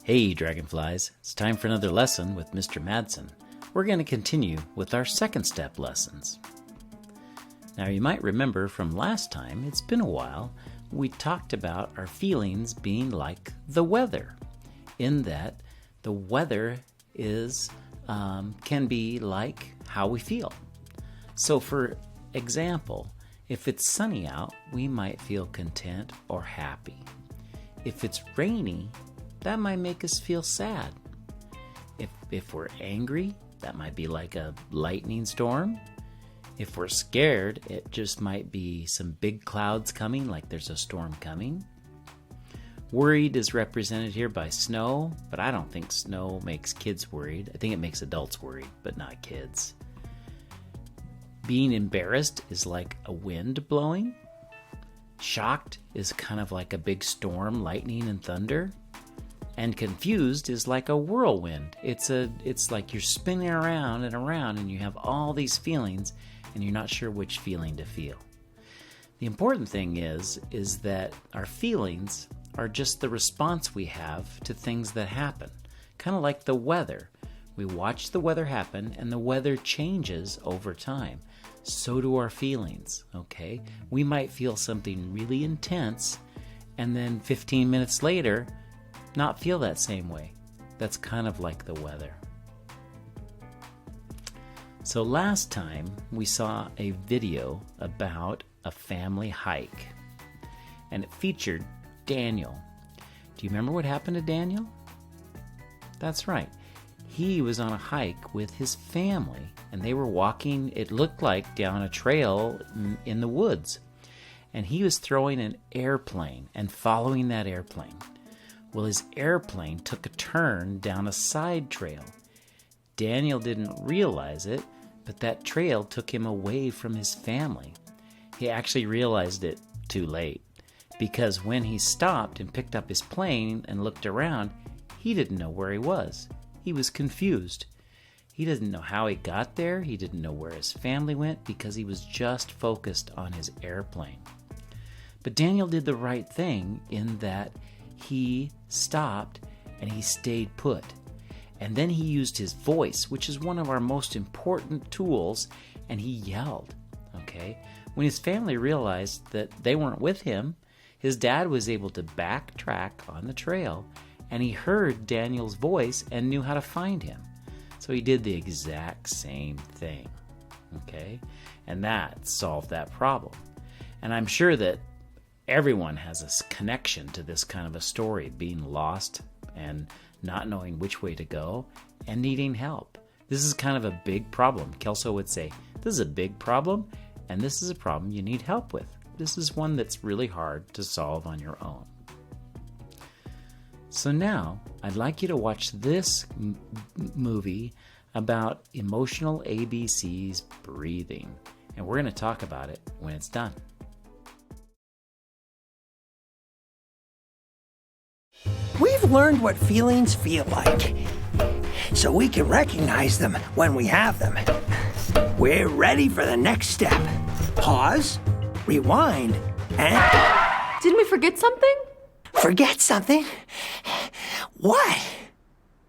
Hey Dragonflies, it's time for another lesson with Mr. Madsen. We're going to continue with our second step lessons. Now you might remember from last time, it's been a while, we talked about our feelings being like the weather, in that the weather can be like how we feel. So for example, if it's sunny out, we might feel content or happy. If it's rainy, that might make us feel sad. If we're angry, that might be like a lightning storm. If we're scared, it just might be some big clouds coming, like there's a storm coming. Worried is represented here by snow, but I don't think snow makes kids worried. I think it makes adults worried, but not kids. Being embarrassed is like a wind blowing. Shocked is kind of like a big storm, lightning and thunder. And confused is like a whirlwind. It's like you're spinning around and around and you have all these feelings and you're not sure which feeling to feel. The important thing is that our feelings are just the response we have to things that happen. Kind of like the weather. We watch the weather happen and the weather changes over time. So do our feelings, okay? We might feel something really intense and then 15 minutes later, not feel that same way. That's kind of like the weather. So last time we saw a video about a family hike and it featured Daniel. Do you remember what happened to Daniel? That's right. He was on a hike with his family and they were walking, it looked like, down a trail in the woods. And he was throwing an airplane and following that airplane. Well, his airplane took a turn down a side trail. Daniel didn't realize it, but that trail took him away from his family. He actually realized it too late, because when he stopped and picked up his plane and looked around, he didn't know where he was. He was confused. He didn't know how he got there. He didn't know where his family went because he was just focused on his airplane. But Daniel did the right thing in that he stopped and he stayed put. And then he used his voice, which is one of our most important tools, and he yelled, okay? When his family realized that they weren't with him, his dad was able to backtrack on the trail, and he heard Daniel's voice and knew how to find him. So he did the exact same thing, okay? And that solved that problem. And I'm sure that everyone has a connection to this kind of a story, being lost and not knowing which way to go and needing help. This is kind of a big problem. Kelso would say, this is a big problem and this is a problem you need help with. This is one that's really hard to solve on your own. So now I'd like you to watch this movie about emotional ABCs breathing. And we're going to talk about it when it's done. We've learned what feelings feel like, so we can recognize them when we have them. We're ready for the next step. Pause, rewind, and... Didn't we forget something? Forget something? What?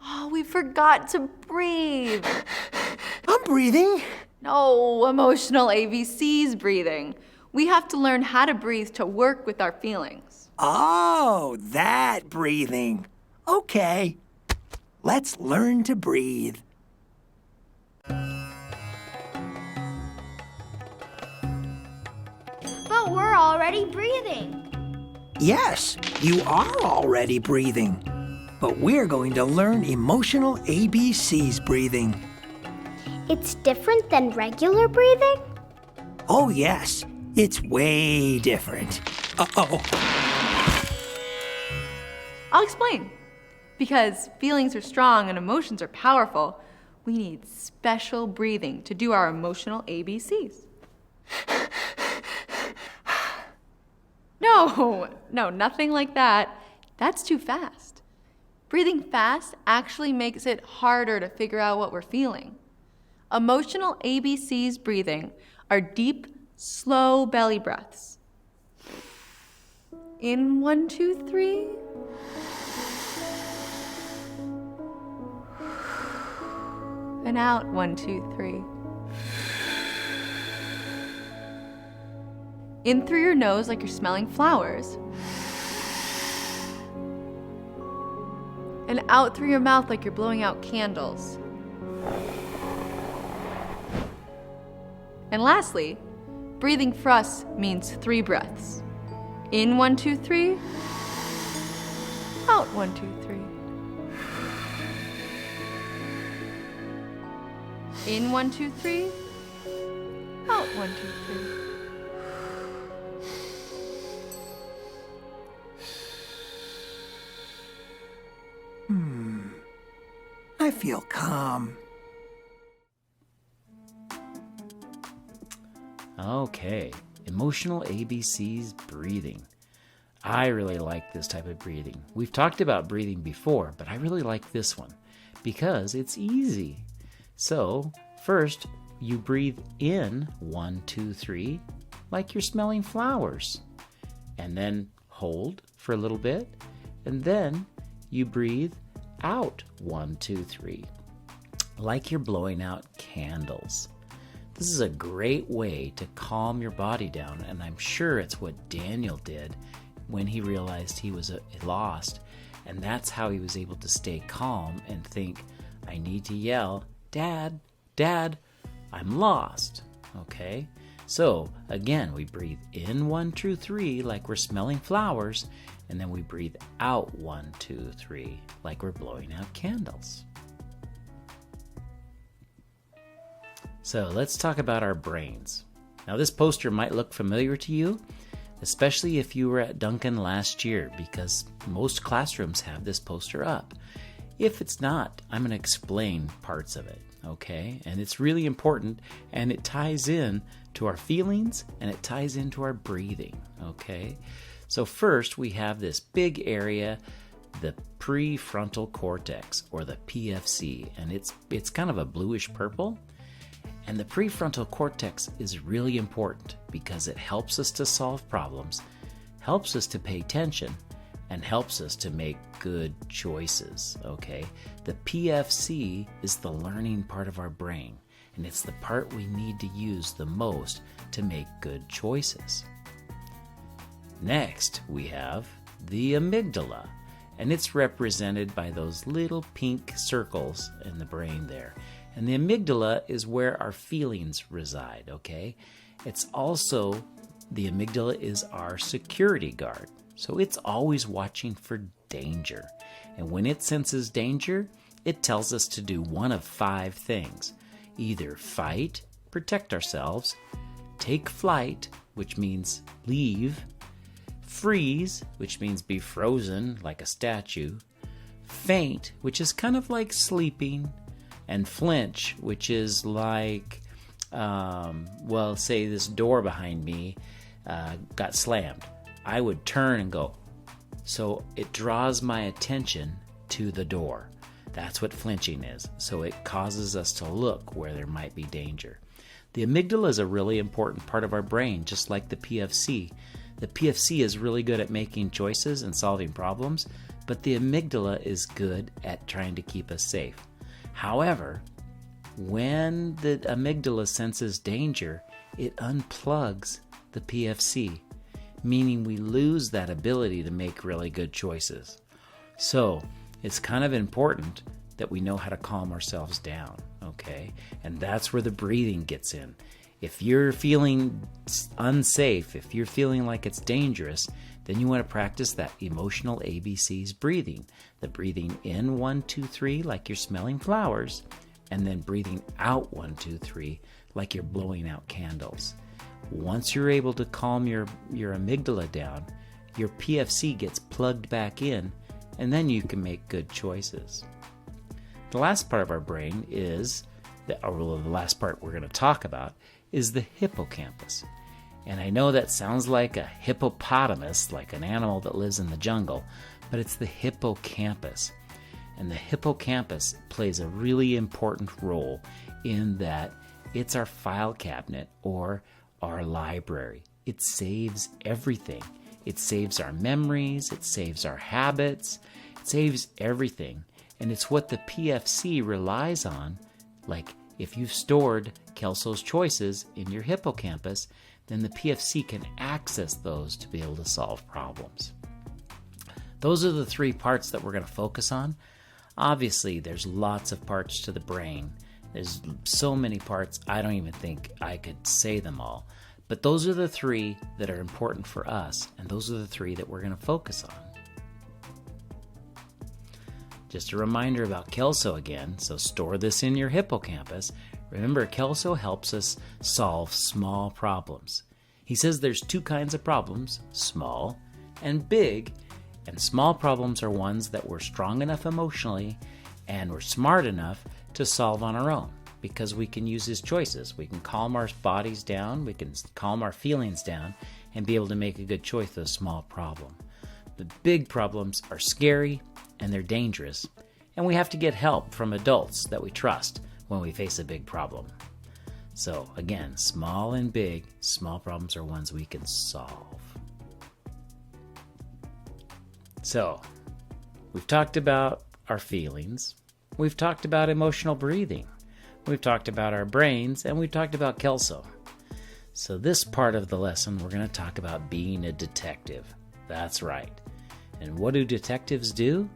Oh, we forgot to breathe. I'm breathing. No, emotional ABCs breathing. We have to learn how to breathe to work with our feelings. Oh, that breathing. Okay, let's learn to breathe. But we're already breathing. Yes, you are already breathing. But we're going to learn emotional ABCs breathing. It's different than regular breathing? Oh, yes, it's way different. Uh-oh. I'll explain. Because feelings are strong and emotions are powerful, we need special breathing to do our emotional ABCs. No, nothing like that. That's too fast. Breathing fast actually makes it harder to figure out what we're feeling. Emotional ABCs breathing are deep, slow belly breaths. In 1, 2, 3. and out 1, 2, 3. In through your nose like you're smelling flowers. And out through your mouth like you're blowing out candles. And lastly, breathing for us means 3 breaths. In 1, 2, 3. Out 1, 2, 3. In 1, 2, 3. Out 1, 2, 3. I feel calm. Okay, emotional ABCs breathing. I really like this type of breathing. We've talked about breathing before, but I really like this one because it's easy. So, first, you breathe in 1, 2, 3, like you're smelling flowers. And then hold for a little bit. And then you breathe out 1, 2, 3, like you're blowing out candles. This is a great way to calm your body down, and I'm sure it's what Daniel did when he realized he was lost, and that's how he was able to stay calm and think, I need to yell, Dad, Dad, I'm lost. Okay? So, again, we breathe in 1, 2, 3 like we're smelling flowers, and then we breathe out 1, 2, 3 like we're blowing out candles. So let's talk about our brains. Now this poster might look familiar to you, especially if you were at Duncan last year, because most classrooms have this poster up. If it's not, I'm going to explain parts of it, okay? And it's really important, and it ties in to our feelings, and it ties into our breathing, okay? So first, we have this big area, the prefrontal cortex, or the PFC, and it's kind of a bluish purple. And the prefrontal cortex is really important because it helps us to solve problems, helps us to pay attention, and helps us to make good choices, okay? The PFC is the learning part of our brain, and it's the part we need to use the most to make good choices. Next, we have the amygdala, and it's represented by those little pink circles in the brain there. And the amygdala is where our feelings reside, okay? It's also, the amygdala is our security guard. So it's always watching for danger. And when it senses danger, it tells us to do one of 5 things. Either fight, protect ourselves, take flight, which means leave, freeze, which means be frozen like a statue, faint, which is kind of like sleeping, and flinch, which is like, say this door behind me got slammed. I would turn and go. So it draws my attention to the door. That's what flinching is. So it causes us to look where there might be danger. The amygdala is a really important part of our brain, just like the PFC. The PFC is really good at making choices and solving problems, but the amygdala is good at trying to keep us safe. However, when the amygdala senses danger, it unplugs the PFC, meaning we lose that ability to make really good choices. So it's kind of important that we know how to calm ourselves down, okay? And that's where the breathing gets in. If you're feeling unsafe, if you're feeling like it's dangerous, then you want to practice that emotional ABCs breathing. The breathing in 1, 2, 3 like you're smelling flowers, and then breathing out 1, 2, 3 like you're blowing out candles. Once you're able to calm your amygdala down, your PFC gets plugged back in, and then you can make good choices. The last part of our brain is, the last part we're going to talk about, is the hippocampus. And I know that sounds like a hippopotamus, like an animal that lives in the jungle, but it's the hippocampus. And the hippocampus plays a really important role in that it's our file cabinet or our library. It saves everything. It saves our memories, it saves our habits, it saves everything. And it's what the PFC relies on Like if you've stored Kelso's choices in your hippocampus, then the PFC can access those to be able to solve problems. Those are the 3 parts that we're going to focus on. Obviously, there's lots of parts to the brain. There's so many parts, I don't even think I could say them all. But those are the 3 that are important for us, and those are the 3 that we're going to focus on. Just a reminder about Kelso again, so store this in your hippocampus. Remember, Kelso helps us solve small problems. He says there's 2 kinds of problems, small and big, and small problems are ones that we're strong enough emotionally and we're smart enough to solve on our own, because we can use his choices. We can calm our bodies down, we can calm our feelings down, and be able to make a good choice with a small problem. The big problems are scary and they're dangerous, and we have to get help from adults that we trust when we face a big problem. So again, small and big, small problems are ones we can solve. So, we've talked about our feelings, we've talked about emotional breathing, we've talked about our brains, and we've talked about Kelso. So this part of the lesson, we're going to talk about being a detective. That's right. And what do detectives do?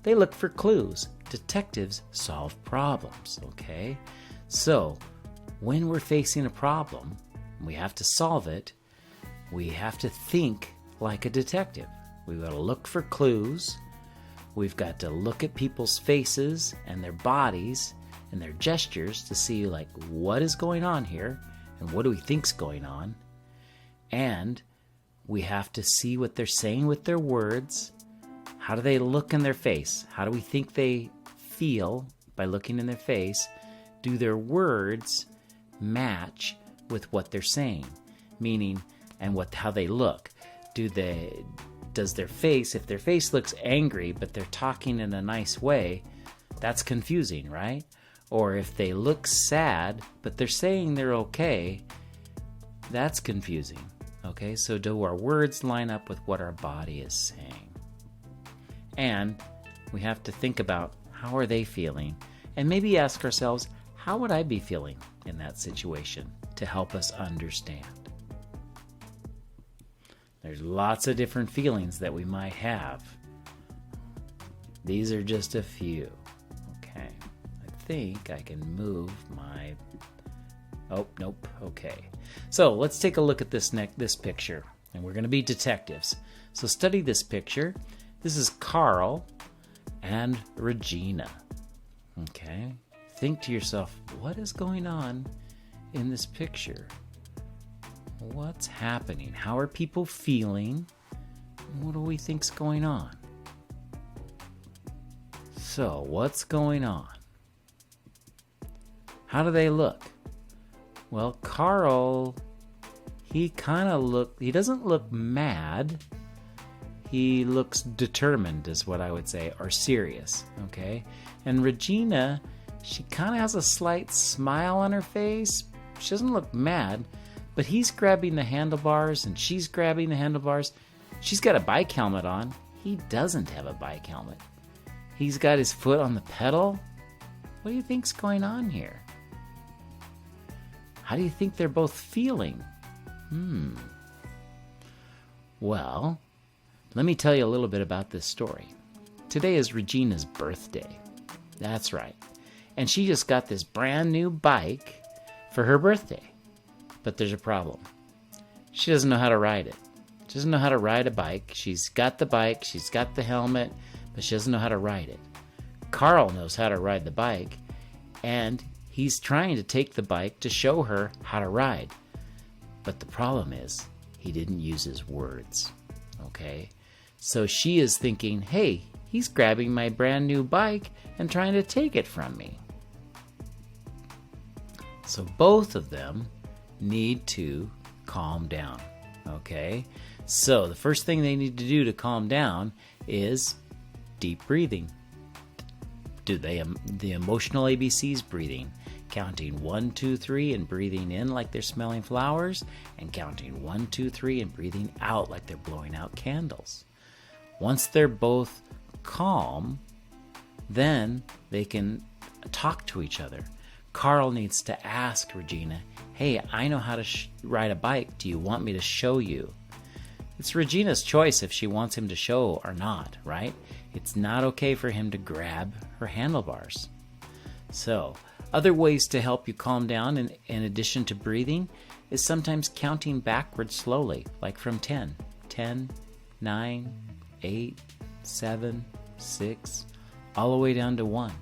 They look for clues. Detectives solve problems, okay? So, when we're facing a problem, we have to solve it, we have to think like a detective. We've got to look for clues. We've got to look at people's faces and their bodies and their gestures to see, like, what is going on here and what do we think's going on. And we have to see what they're saying with their words. How do they look in their face? How do we think they feel by looking in their face? Do their words match with what they're saying? Meaning, and how they look. Does their face, if their face looks angry but they're talking in a nice way, that's confusing, right? Or if they look sad but they're saying they're okay, that's confusing. Okay, so do our words line up with what our body is saying? And we have to think about, how are they feeling? And maybe ask ourselves, how would I be feeling in that situation, to help us understand? There's lots of different feelings that we might have. This are just a few. Okay, I think I can move my... Oh, nope, okay. So let's take a look at this picture, and we're going to be detectives. So study this picture. This is Carl and Regina. Okay, think to yourself, what is going on in this picture? What's happening? How are people feeling? What do we think's going on? So, what's going on? How do they look? Well, Carl, he doesn't look mad. He looks determined, is what I would say, or serious, okay? And Regina, she kind of has a slight smile on her face. She doesn't look mad, but he's grabbing the handlebars and she's grabbing the handlebars. She's got a bike helmet on. He doesn't have a bike helmet. He's got his foot on the pedal. What do you think's going on here? How do you think they're both feeling? Well, let me tell you a little bit about this story. Today is Regina's birthday. That's right. And she just got this brand new bike for her birthday. But there's a problem. She doesn't know how to ride it. She doesn't know how to ride a bike. She's got the bike, she's got the helmet, but she doesn't know how to ride it. Carl knows how to ride the bike, and he's trying to take the bike to show her how to ride. But the problem is, he didn't use his words. Okay? So she is thinking, hey, he's grabbing my brand new bike and trying to take it from me. So both of them need to calm down. Okay? So the first thing they need to do to calm down is deep breathing. Do the emotional ABCs breathing, counting 1, 2, 3 and breathing in like they're smelling flowers, and counting 1, 2, 3 and breathing out like they're blowing out candles. Once they're both calm, then they can talk to each other. Carl needs to ask Regina, hey, I know how to ride a bike. Do you want me to show you? It's Regina's choice if she wants him to show or not, right? It's not okay for him to grab her handlebars. So, other ways to help you calm down in addition to breathing is sometimes counting backwards slowly, like from 10. 10, 9, 8, 7, 6, all the way down to 1.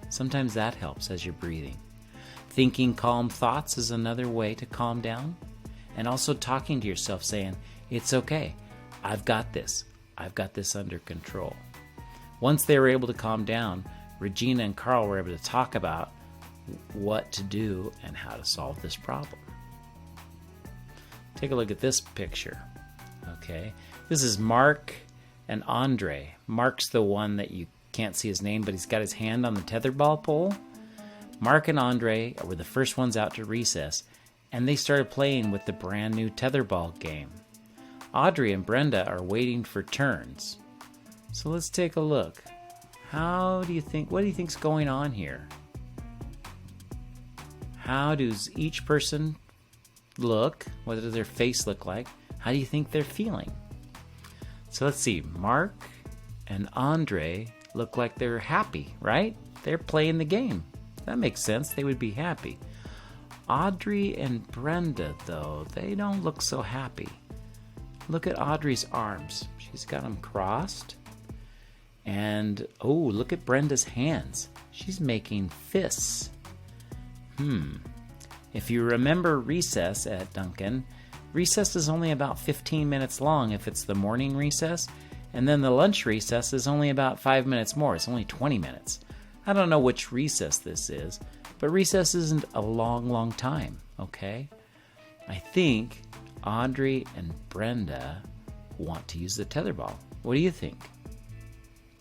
Sometimes that helps as you're breathing. Thinking calm thoughts is another way to calm down. And also talking to yourself saying, it's okay, I've got this. I've got this under control. Once they were able to calm down, Regina and Carl were able to talk about what to do and how to solve this problem. Take a look at this picture. Okay, this is Mark and Andre. Mark's the one that you can't see his name, but he's got his hand on the tetherball pole. Mark and Andre were the first ones out to recess, and they started playing with the brand new tetherball game. Audrey and Brenda are waiting for turns. So let's take a look. What do you think's going on here? How does each person look? What does their face look like? How do you think they're feeling? So let's see. Mark and Andre look like they're happy, right? They're playing the game. That makes sense. They would be happy. Audrey and Brenda, though, they don't look so happy. Look at Audrey's arms. She's got them crossed. And, oh, look at Brenda's hands. She's making fists. If you remember recess at Duncan, recess is only about 15 minutes long if it's the morning recess, and then the lunch recess is only about 5 minutes more. It's only 20 minutes. I don't know which recess this is, but recess isn't a long, long time, okay? I think Audrey and Brenda want to use the tetherball. What do you think?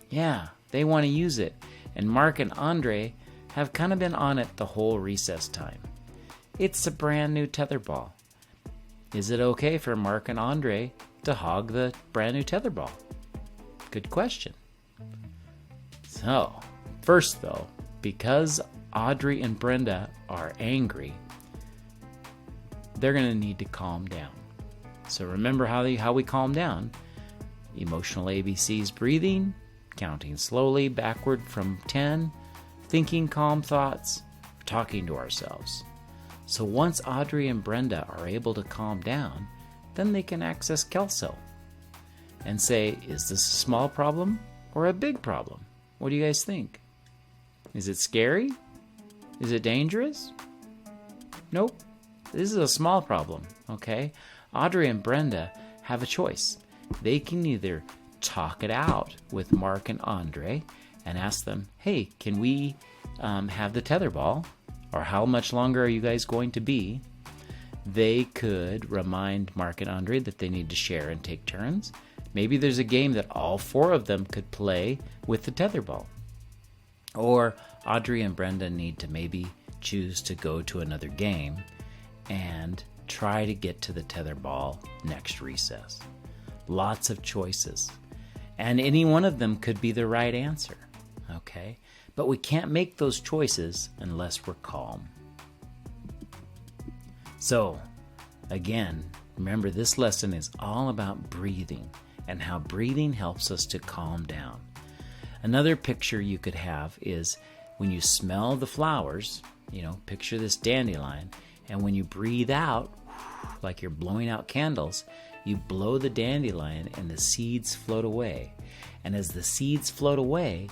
Yeah, they want to use it. And Mark and Andre have kind of been on it the whole recess time. It's a brand new tetherball. Is it okay for Mark and Andre to hog the brand new tetherball? Good question. So, first though, because Audrey and Brenda are angry, they're going to need to calm down. So remember how we calm down. Emotional ABCs: breathing, counting slowly backward from 10, thinking calm thoughts, talking to ourselves. So once Audrey and Brenda are able to calm down, then they can access Kelso and say, is this a small problem or a big problem? What do you guys think? Is it scary? Is it dangerous? Nope. This is a small problem, okay? Audrey and Brenda have a choice. They can either talk it out with Mark and Andre and ask them, hey, can we have the tetherball? Or how much longer are you guys going to be? They could remind Mark and Andre that they need to share and take turns. Maybe there's a game that all four of them could play with the tetherball. Or Audrey and Brenda need to maybe choose to go to another game and try to get to the tetherball next recess. Lots of choices. And any one of them could be the right answer, okay? But we can't make those choices unless we're calm. So, again, remember this lesson is all about breathing and how breathing helps us to calm down. Another picture you could have is when you smell the flowers, picture this dandelion, and when you breathe out, like you're blowing out candles, you blow the dandelion and the seeds float away. And as the seeds float away,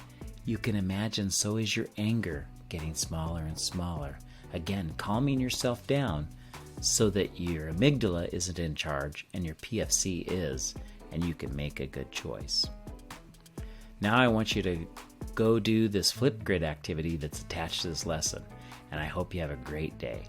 you can imagine so is your anger getting smaller and smaller. Again, calming yourself down so that your amygdala isn't in charge and your PFC is, and you can make a good choice. Now I want you to go do this Flipgrid activity that's attached to this lesson, and I hope you have a great day.